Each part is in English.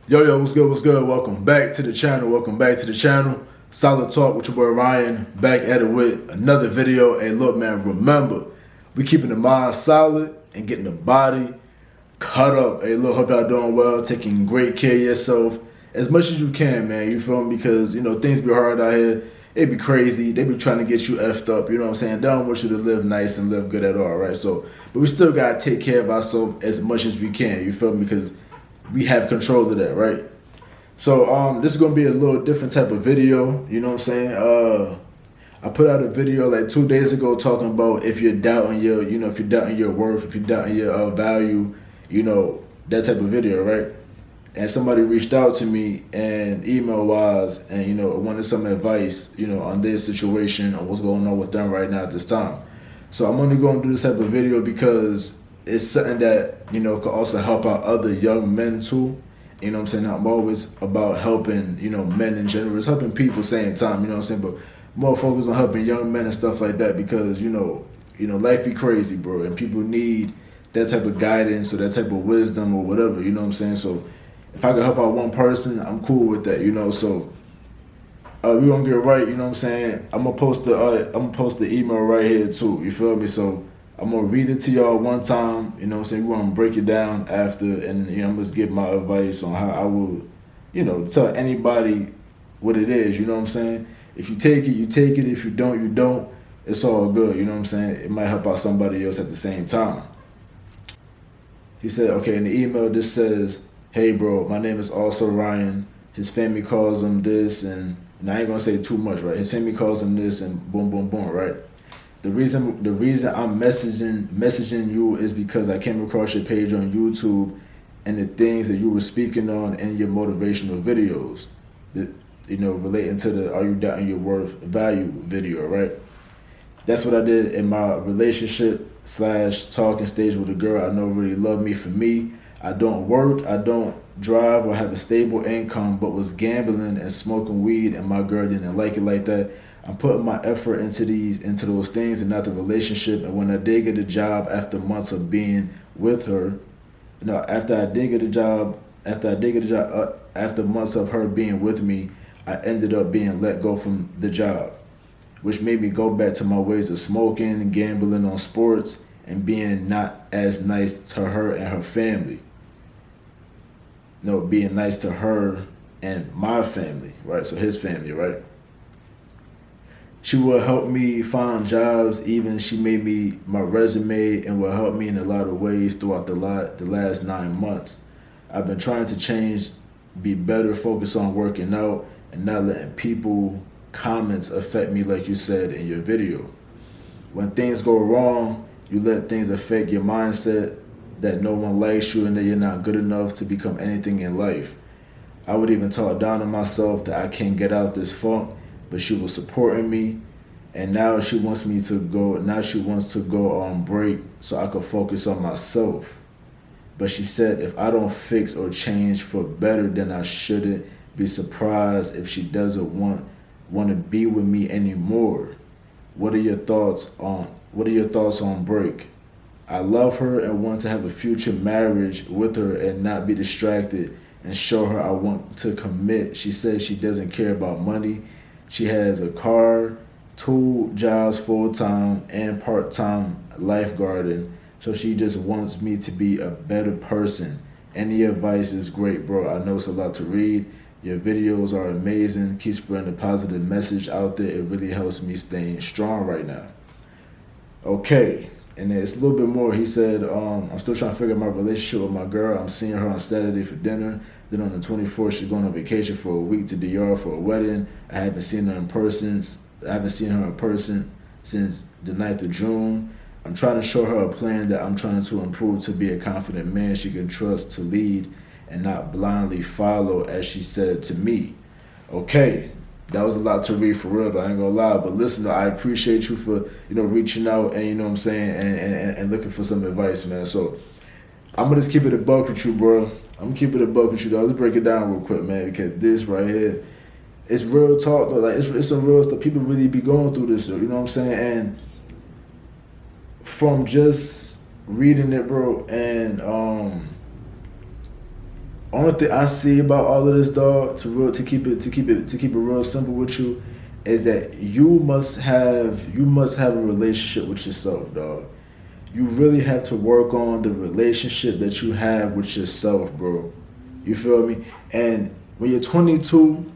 Yo, what's good, what's good? Welcome back to the channel. Solid Talk with your boy Ryan, back at it with another video. Hey, look, man, remember, we keeping the mind solid and getting the body cut up. Hey, look, hope y'all doing well, taking great care of yourself as much as you can, man. You feel me? Because, things be hard out here. It be crazy. They be trying to get you effed up. You know what I'm saying? They don't want you to live nice and live good at all, right? So, but we still got to take care of ourselves as much as we can. You feel me? Because we have control of that, right? So this is gonna be a little different type of video. You know what I'm saying? I put out a video like 2 days ago talking about if you're doubting your, if you're doubting your worth, if you're doubting your value, that type of video, right? And somebody reached out to me and email wise, and wanted some advice, on their situation, on what's going on with them right now at this time. So I'm only going to do this type of video because it's something that could also help out other young men too. You know what I'm saying? I'm always about helping, men in general. It's helping people same time, you know what I'm saying? But more focused on helping young men and stuff like that because, life be crazy, bro. And people need that type of guidance or that type of wisdom or whatever, you know what I'm saying? So if I could help out one person, I'm cool with that, So we gonna get right, you know what I'm saying? I'm gonna post the email right here too, you feel me? So I'm gonna read it to y'all one time, you know what I'm saying? We're gonna break it down after, and I'm gonna give my advice on how I will, tell anybody what it is, you know what I'm saying? If you take it, you take it. If you don't, you don't. It's all good, you know what I'm saying? It might help out somebody else at the same time. He said, okay, in the email this says, hey bro, my name is also Ryan. His family calls him this, and I ain't gonna say too much, right? His family calls him this, and boom, boom, boom, right? The reason I'm messaging you is because I came across your page on YouTube and the things that you were speaking on in your motivational videos, that relating to the "Are You Doubting Your Worth" value video, right? That's what I did in my relationship slash talking stage with a girl I know really loved me for me. I don't work, I don't drive or have a stable income, but was gambling and smoking weed, and my girl didn't like it like that. I'm putting my effort into those things and not the relationship. And when I did get a job after months of being with her, after months of her being with me, I ended up being let go from the job, which made me go back to my ways of smoking, gambling on sports, and being not as nice to her and her family. Being nice to her and my family, right? So his family, right? She will help me find jobs. Even she made me my resume and will help me in a lot of ways throughout the last 9 months. I've been trying to change, be better, focus on working out, and not letting people comments affect me like you said in your video. When things go wrong, you let things affect your mindset that no one likes you and that you're not good enough to become anything in life. I would even talk down to myself that I can't get out this funk, but she was supporting me, and now she wants me to go. Now she wants to go on break so I could focus on myself. But she said if I don't fix or change for better, then I shouldn't be surprised if she doesn't want to be with me anymore. What are your thoughts on break? I love her and want to have a future marriage with her and not be distracted and show her I want to commit. She says she doesn't care about money. She has a car, 2 jobs full-time and part-time lifeguarding. So she just wants me to be a better person. Any advice is great, bro. I know it's a lot to read. Your videos are amazing. Keep spreading the positive message out there. It really helps me staying strong right now. Okay. And then it's a little bit more. He said, I'm still trying to figure out my relationship with my girl. I'm seeing her on Saturday for dinner. Then on the 24th, she's going on vacation for a week to DR for a wedding. I haven't seen her in person. Since the 9th of June. I'm trying to show her a plan that I'm trying to improve to be a confident man she can trust to lead and not blindly follow, as she said to me. Okay, that was a lot to read for real, though, I ain't gonna lie. But listen, I appreciate you for reaching out and what I'm saying, and looking for some advice, man. So I'm gonna just keep it a buck with you, bro. I'm gonna keep it a buck with you, though. Let's break it down real quick, man, because this right here, it's real talk, though. Like it's some real stuff. People really be going through this, you know what I'm saying? And from just reading it, bro, and Only thing I see about all of this, dog, to keep it real simple with you, is that you must have a relationship with yourself, dog. You really have to work on the relationship that you have with yourself, bro. You feel me? And when you're 22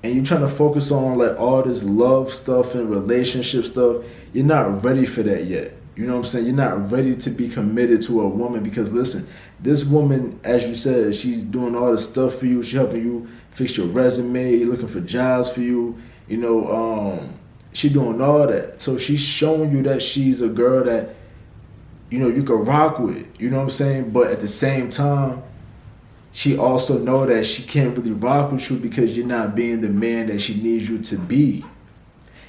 and you're trying to focus on like all this love stuff and relationship stuff, you're not ready for that yet. You know what I'm saying? You're not ready to be committed to a woman because listen, this woman, as you said, she's doing all this stuff for you. She's helping you fix your resume, looking for jobs for you. You know, she doing all that. So she's showing you that she's a girl that you could rock with. You know what I'm saying? But at the same time, she also know that she can't really rock with you because you're not being the man that she needs you to be.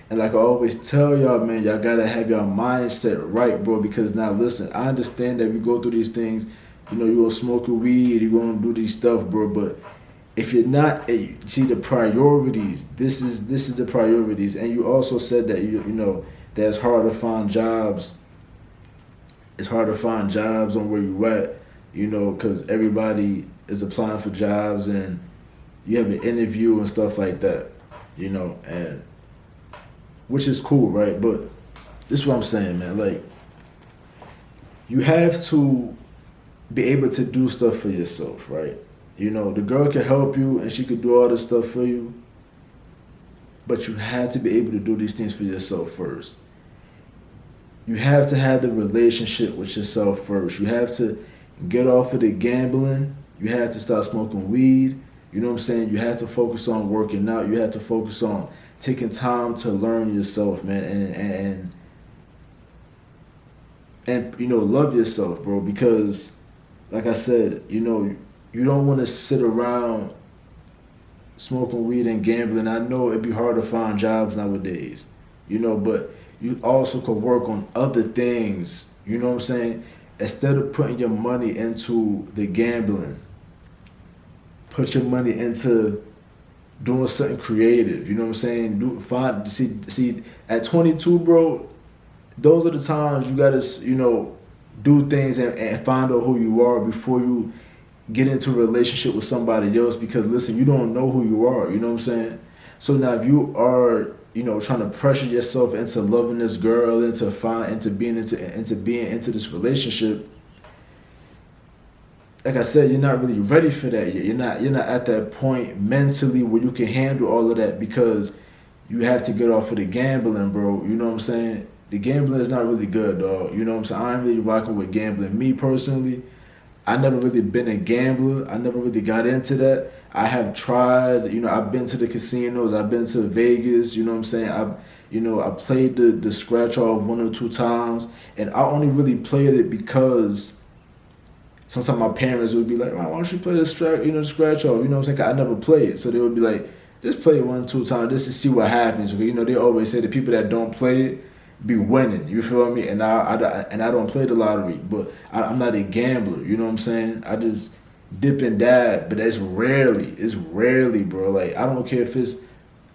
And like I always tell y'all, man, y'all gotta have your mindset right, bro. Because now, listen, I understand that we go through these things. You gonna smoke a weed, you gonna do these stuff, bro. But if you're not, see the priorities. This is the priorities. And you also said that you know that it's hard to find jobs. It's hard to find jobs on where you at, because everybody is applying for jobs and you have an interview and stuff like that, and which is cool, right? But this is what I'm saying, man. Like, you have to be able to do stuff for yourself, right? The girl can help you and she could do all this stuff for you, but you have to be able to do these things for yourself first. You have to have the relationship with yourself first. You have to get off of the gambling. You have to start smoking weed. You know what I'm saying? You have to focus on working out. You have to focus on taking time to learn yourself, man, and love yourself, bro. Because, like I said, you don't want to sit around smoking weed and gambling. I know it'd be hard to find jobs nowadays, but you also could work on other things. You know what I'm saying? Instead of putting your money into the gambling, put your money into doing something creative. You know what I'm saying? See, at 22, bro, those are the times you gotta, do things and find out who you are before you get into a relationship with somebody else. Because listen, you don't know who you are. You know what I'm saying? So now if you are, trying to pressure yourself into loving this girl, into being into this relationship, like I said, you're not really ready for that yet. You're not at that point mentally where you can handle all of that because you have to get off of the gambling, bro. You know what I'm saying? The gambling is not really good, dog. You know what I'm saying? I ain't really rocking with gambling. Me personally, I never really been a gambler. I never really got into that. I have tried, I've been to the casinos, I've been to Vegas, you know what I'm saying? I played the scratch off 1 or 2 times, and I only really played it because sometimes my parents would be like, why don't you play the scratch off? You know what I'm saying? 'Cause I never played. So they would be like, just play it 1 or 2 times just to see what happens. Okay? They always say the people that don't play it be winning. You feel me? And I don't play the lottery, but I'm not a gambler. You know what I'm saying? I just dip and dab, but it's rarely, bro. Like, I don't care if it's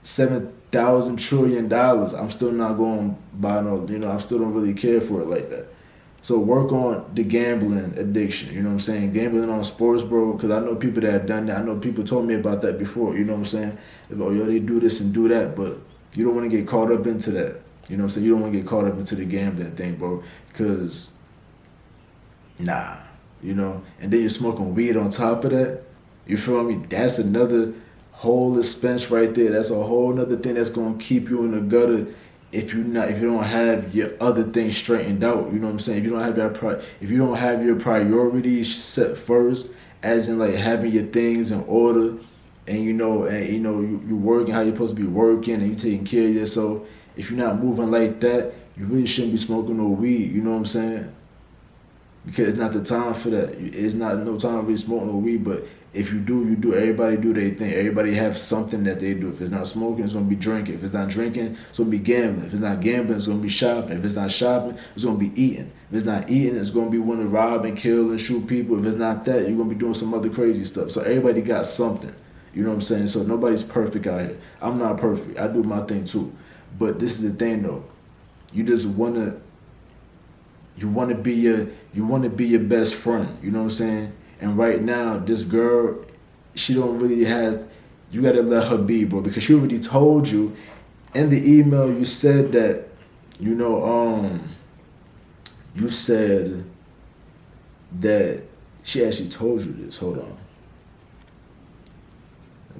$7,000 trillion. I'm still not going to buy no. I still don't really care for it like that. So work on the gambling addiction. You know what I'm saying? Gambling on sports, bro. Because I know people that have done that. I know people told me about that before. You know what I'm saying? Oh, yo, they do this and do that, but you don't want to get caught up into that. You know what I'm saying? You don't want to get caught up into the gambling thing, bro. Because, nah, And then you're smoking weed on top of that. You feel me? That's another whole expense right there. That's a whole another thing that's going to keep you in the gutter if you don't have your other things straightened out. You know what I'm saying? If you don't have your priorities set first, as in like having your things in order, and you working how you're supposed to be working, and you taking care of yourself. If you're not moving like that, you really shouldn't be smoking no weed. You know what I'm saying? Because it's not the time for that. It's not no time to really smoke no weed. But if you do, you do. Everybody do their thing. Everybody have something that they do. If it's not smoking, it's gonna be drinking. If it's not drinking, it's gonna be gambling. If it's not gambling, it's gonna be shopping. If it's not shopping, it's gonna be eating. If it's not eating, it's gonna be wanting to rob and kill and shoot people. If it's not that, you're gonna be doing some other crazy stuff. So everybody got something. You know what I'm saying? So nobody's perfect out here. I'm not perfect. I do my thing too. But this is the thing though. You just wanna be your best friend. You know what I'm saying? And right now, this girl, she don't really has. You gotta let her be, bro, because she already told you in the email. You said that, you know, you said that she actually told you this. Hold on,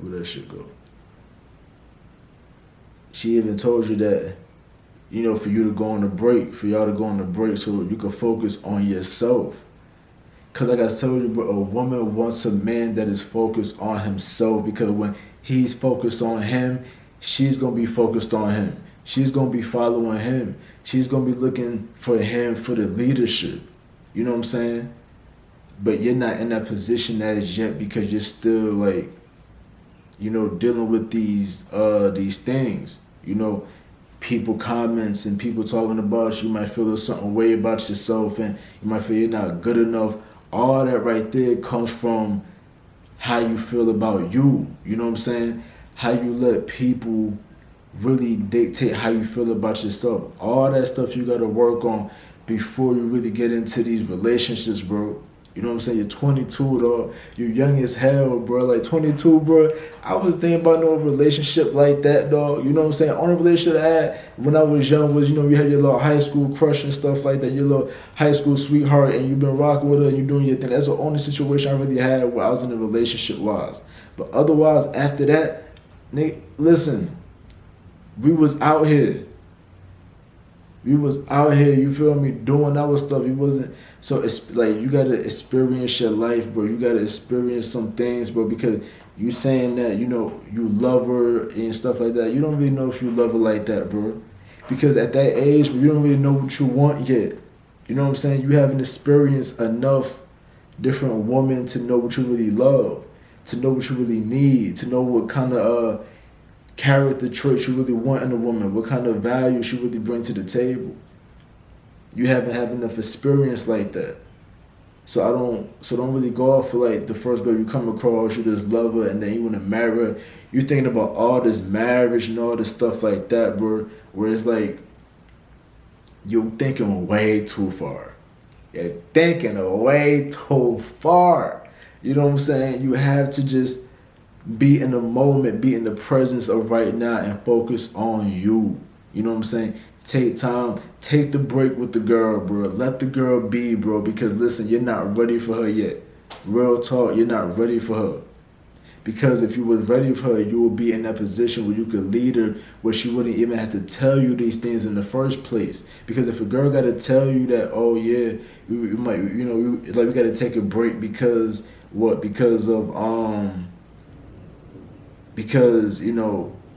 where that shit go? She even told you that, you know, for you to go on a break, for y'all to go on a break, so you can focus on yourself. Cause like I told you, bro, a woman wants a man that is focused on himself. Because when he's focused on him, she's gonna be focused on him. She's gonna be following him. She's gonna be looking for him for the leadership. You know what I'm saying? But you're not in that position as yet because you're still like, you know, dealing with these things. You know, people comments and people talking about you. You might feel a certain way about yourself, and you might feel you're not good enough. All that right there comes from how you feel about you. You know what I'm saying? How you let people really dictate how you feel about yourself. All that stuff you gotta work on before you really get into these relationships, bro. You know what I'm saying? You're 22, dog. You're young as hell, bro. Like 22, bro. I was thinking about no relationship like that, dog. You know what I'm saying? Only relationship I had when I was young was, you know, you had your little high school crush and stuff like that, your little high school sweetheart, and you've been rocking with her and you're doing your thing. That's the only situation I really had where I was in a relationship wise. But otherwise, after that, nigga, listen, we was out here. We was out here, you feel me, doing our stuff. You wasn't, so it's like you gotta experience your life, bro. You gotta experience some things, bro, because you saying that, you know, you love her and stuff like that. You don't really know if you love her like that, bro. Because at that age, you don't really know what you want yet. You know what I'm saying? You haven't experienced enough different women to know what you really love, to know what you really need, to know what kind of character traits you really want in a woman, what kind of value she really bring to the table. You haven't had enough experience like that. So don't really go off for like the first girl you come across, you just love her and then you wanna marry her. You thinking about all this marriage and all this stuff like that, bro, where it's like you're thinking way too far. You're thinking way too far. You know what I'm saying? You have to just be in the moment, be in the presence of right now and focus on you. You know what I'm saying? Take time, take the break with the girl, bro. Let the girl be, bro, because listen, you're not ready for her yet. Real talk, you're not ready for her. Because if you were ready for her, you would be in that position where you could lead her, where she wouldn't even have to tell you these things in the first place. Because if a girl got to tell you that, oh yeah, you might, you know, like we got to take a break because what? Because you know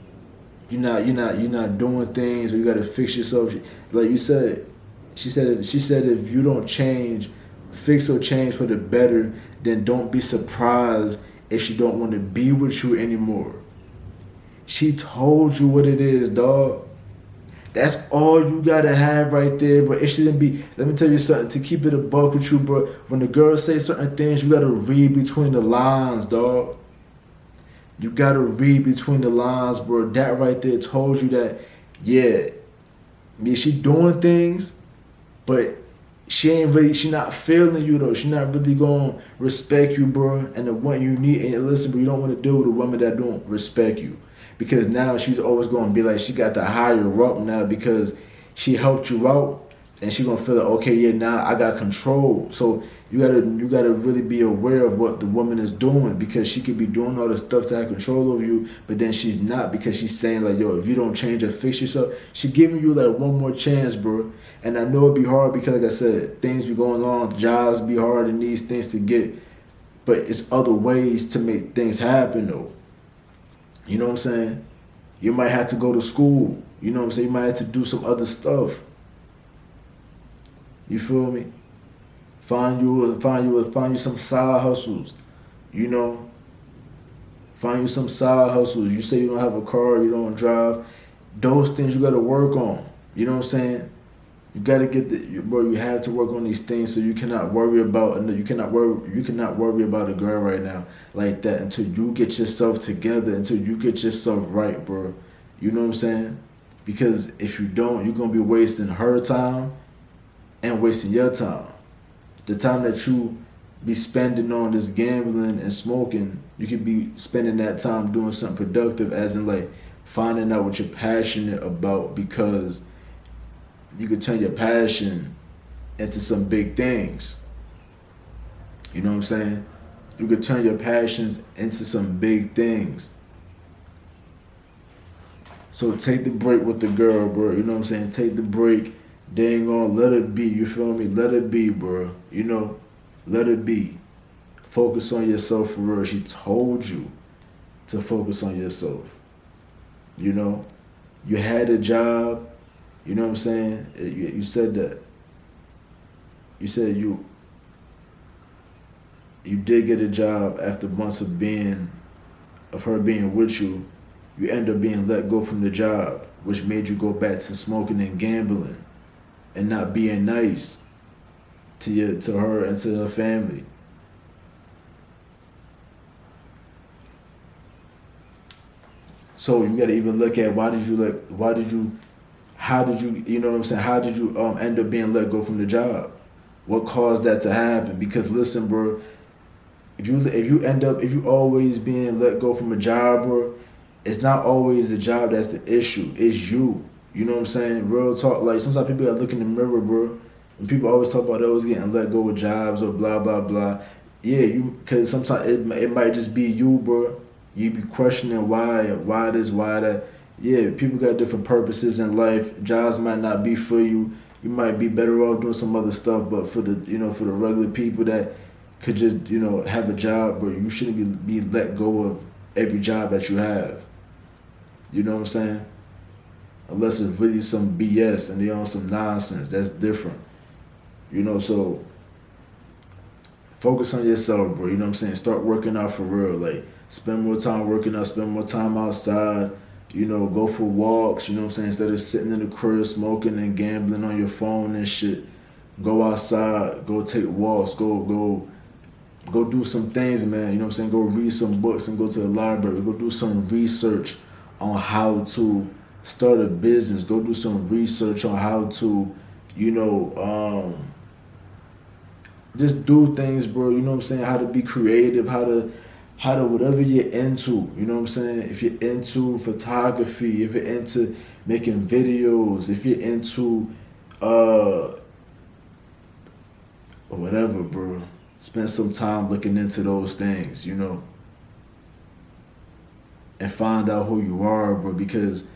you're not doing things, or you got to fix yourself. Like you said, she said if you don't change, fix or change for the better, then don't be surprised if she don't want to be with you anymore. She told you what it is, dog. That's all you gotta have right there, bro. It shouldn't be. Let me tell you something. To keep it a buck with you, bro. When the girls say certain things, you gotta read between the lines, dog. You gotta read between the lines, bro. That right there told you that, yeah, she doing things, but she not feeling you though. She not really gonna respect you, bro. And the one you need, and listen, but you don't want to deal with a woman that don't respect you. Because now she's always gonna be like, she got the higher up now because she helped you out, and she gonna feel like, okay, yeah, now I got control. So you gotta really be aware of what the woman is doing, because she could be doing all this stuff to have control over you, but then she's not, because she's saying like, yo, if you don't change or fix yourself, she giving you like one more chance, bro. And I know it be hard because, like I said, things be going on, jobs be hard and these things to get, but it's other ways to make things happen though. You know what I'm saying? You might have to go to school. You know what I'm saying? You might have to do some other stuff. You feel me? Find you some side hustles. You know? Find you some side hustles. You say you don't have a car, you don't drive. Those things you gotta work on. You know what I'm saying? You gotta bro. You have to work on these things, so you cannot worry about a girl right now like that until you get yourself together, until you get yourself right, bro. You know what I'm saying? Because if you don't, you're gonna be wasting her time and wasting your time. The time that you be spending on this gambling and smoking. You could be spending that time doing something productive, as in like finding out what you're passionate about, because you could turn your passion into some big things. You know what I'm saying? You could turn your passions into some big things. So take the break with the girl, bro. You know what I'm saying? Take the break. They ain't gonna let it be. You feel me? Let it be, bro. You know, let it be. Focus on yourself for real. She told you to focus on yourself. You know, you had a job. You know what I'm saying? You said that. You said you did get a job after months of her being with you. You end up being let go from the job, which made you go back to smoking and gambling and not being nice to her and to her family. So you gotta even look at how did you, you know what I'm saying, how did you end up being let go from the job? What caused that to happen? Because listen, bro, if you always being let go from a job, bro, it's not always the job that's the issue. It's you. You know what I'm saying? Real talk. Like sometimes people gotta look in the mirror, bro. And people always talk about those getting let go with jobs or blah blah blah. Yeah, because sometimes it might just be you, bro. You be questioning why this, why that. Yeah, people got different purposes in life. Jobs might not be for you. You might be better off doing some other stuff. But for the regular people that could just have a job, bro, you shouldn't be let go of every job that you have. You know what I'm saying? Unless it's really some BS and they on some nonsense, that's different. So focus on yourself, bro. You know what I'm saying? Start working out for real. Like spend more time working out, spend more time outside. Go for walks. You know what I'm saying? Instead of sitting in the crib smoking and gambling on your phone and shit, go outside, go take walks, go do some things, man. You know what I'm saying? Go read some books and go to the library. Go do some research on how to start a business. Go do some research on how to, just do things, bro. You know what I'm saying? How to be creative, how to whatever you're into. You know what I'm saying? If you're into photography, if you're into making videos, if you're into whatever, bro. Spend some time looking into those things, and find out who you are, bro, because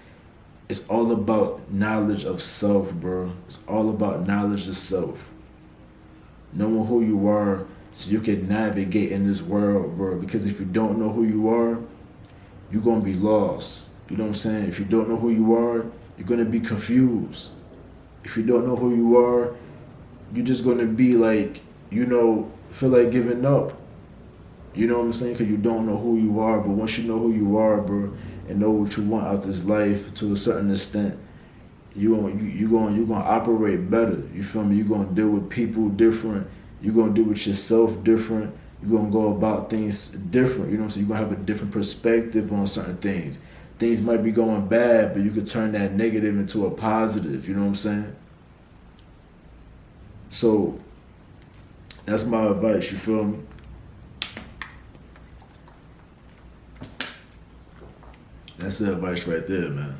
it's all about knowledge of self, bro. It's all about knowledge of self. Knowing who you are so you can navigate in this world, bro. Because if you don't know who you are, you're going to be lost. You know what I'm saying? If you don't know who you are, you're going to be confused. If you don't know who you are, you're just going to be like, feel like giving up. You know what I'm saying? Because you don't know who you are. But once you know who you are, bro, and know what you want out this life to a certain extent, you're gonna operate better. You feel me? You're gonna deal with people different. You're gonna deal with yourself different. You're gonna go about things different. You know what I'm saying? You're gonna have a different perspective on certain things. Things might be going bad, but you could turn that negative into a positive. You know what I'm saying? So that's my advice. You feel me? That's the advice right there, man.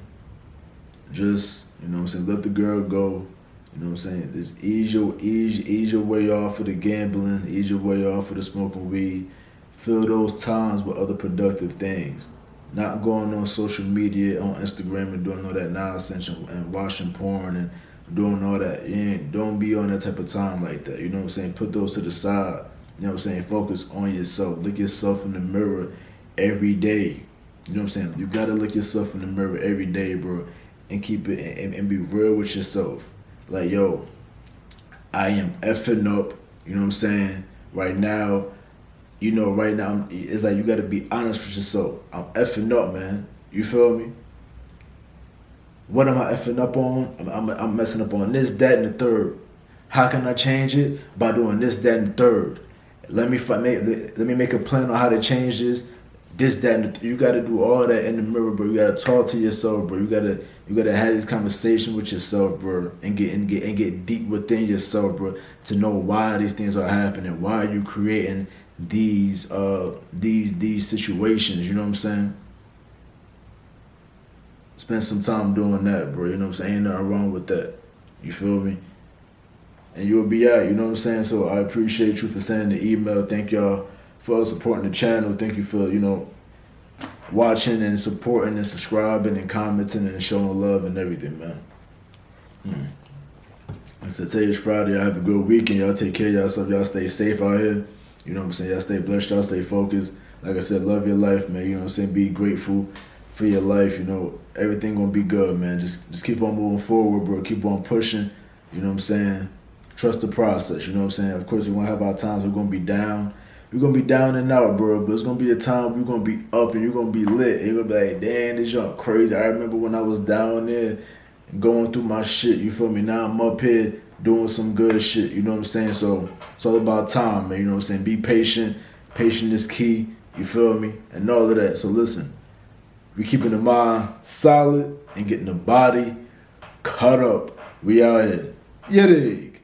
Just, let the girl go. You know what I'm saying? Just ease your way off of the gambling, ease your way off of the smoking weed. Fill those times with other productive things. Not going on social media, on Instagram and doing all that nonsense and watching porn and doing all that. Don't be on that type of time like that. You know what I'm saying? Put those to the side. You know what I'm saying? Focus on yourself. Look yourself in the mirror every day. You know what I'm saying? You gotta look yourself in the mirror every day, bro, and keep it and be real with yourself. Like, yo, I am effing up. You know what I'm saying? Right now, it's like you gotta be honest with yourself. I'm effing up, man. You feel me? What am I effing up on? I'm messing up on this, that, and the third. How can I change it? By doing this, that, and the third. Let me make a plan on how to change this. this, that, and you gotta do all that in the mirror, bro. You gotta talk to yourself, bro. You gotta have this conversation with yourself, bro, and get deep within yourself, bro, to know why these things are happening, why are you creating these situations, you know what I'm saying? Spend some time doing that, bro. You know what I'm saying? Ain't nothing wrong with that. You feel me? And you'll be out, you know what I'm saying? So I appreciate you for sending the email. Thank y'all for supporting the channel. Thank you for, watching and supporting and subscribing and commenting and showing love and everything, man. Like I said, today is Friday. I have a good weekend. Y'all take care of yourself. Y'all stay safe out here. You know what I'm saying? Y'all stay blessed. Y'all stay focused. Like I said, love your life, man. You know what I'm saying? Be grateful for your life. You know, everything gonna be good, man. Just keep on moving forward, bro. Keep on pushing. You know what I'm saying? Trust the process. You know what I'm saying? Of course, we're gonna have our times we're gonna be down. We're gonna be down and out, bro. But it's gonna be a time we're gonna be up and you're gonna be lit. And you're gonna be like, damn, this y'all crazy. I remember when I was down there going through my shit. You feel me? Now I'm up here doing some good shit. You know what I'm saying? So it's all about time, man. You know what I'm saying? Be patient. Patient is key. You feel me? And all of that. So listen, we keeping the mind solid and getting the body cut up. We out here. Yeah, dig.